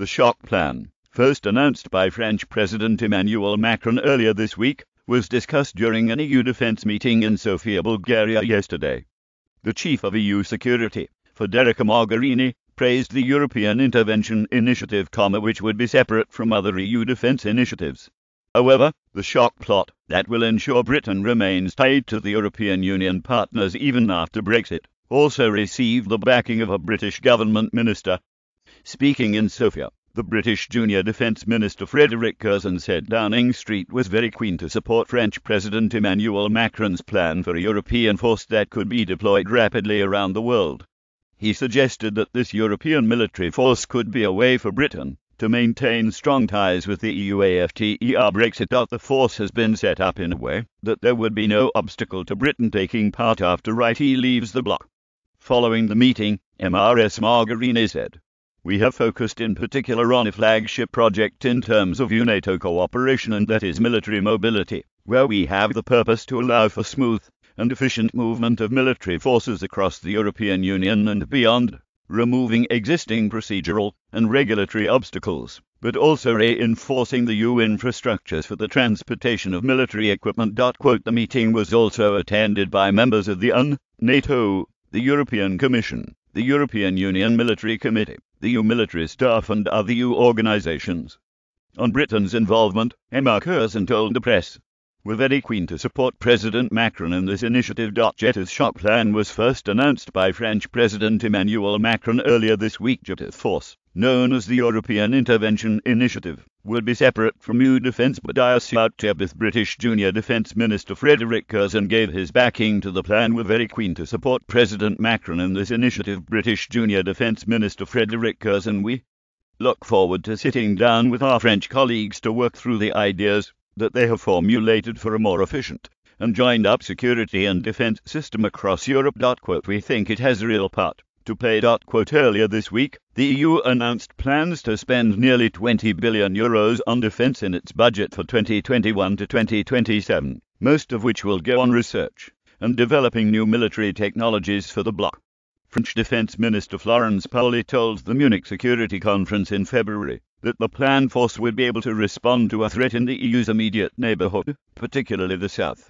The shock plan, first announced by French President Emmanuel Macron earlier this week, was discussed during an EU defence meeting in Sofia, Bulgaria yesterday. The chief of EU security, Federica Mogherini, praised the European Intervention Initiative, which would be separate from other EU defence initiatives. However, the shock plot, that will ensure Britain remains tied to the European Union partners even after Brexit, also received the backing of a British government minister. Speaking in Sofia, the British Junior Defence Minister Frédéric Curzon said Downing Street was very keen to support French President Emmanuel Macron's plan for a European force that could be deployed rapidly around the world. He suggested that this European military force could be a way for Britain to maintain strong ties with the EU after Brexit. The force has been set up in a way that there would be no obstacle to Britain taking part after it leaves the bloc. Following the meeting, Ms. Mogherini said, "We have focused in particular on a flagship project in terms of NATO cooperation, and that is military mobility, where we have the purpose to allow for smooth and efficient movement of military forces across the European Union and beyond, removing existing procedural and regulatory obstacles, but also reinforcing the EU infrastructures for the transportation of military equipment." The meeting was also attended by members of the UN, NATO, the European Commission, the European Union Military Committee, the EU military staff and other EU organizations. On Britain's involvement, Ms. Curzon told the press, "We're very keen to support President Macron in this initiative." JET's shock plan was first announced by French President Emmanuel Macron earlier this week. JET's force, known as the European Intervention Initiative, would be separate from EU defence, but with British Junior Defence Minister Frédéric Curzon gave his backing to the plan. "We're very keen to support President Macron in this initiative," British Junior Defence Minister Frédéric Curzon. "We look forward to sitting down with our French colleagues to work through the ideas that they have formulated for a more efficient and joined-up security and defence system across Europe." "We think it has a real part to play." Earlier this week, the EU announced plans to spend nearly €20 billion on defence in its budget for 2021 to 2027, most of which will go on research and developing new military technologies for the bloc. French Defence Minister Florence Parly told the Munich Security Conference in February that the planned force would be able to respond to a threat in the EU's immediate neighbourhood, particularly the south.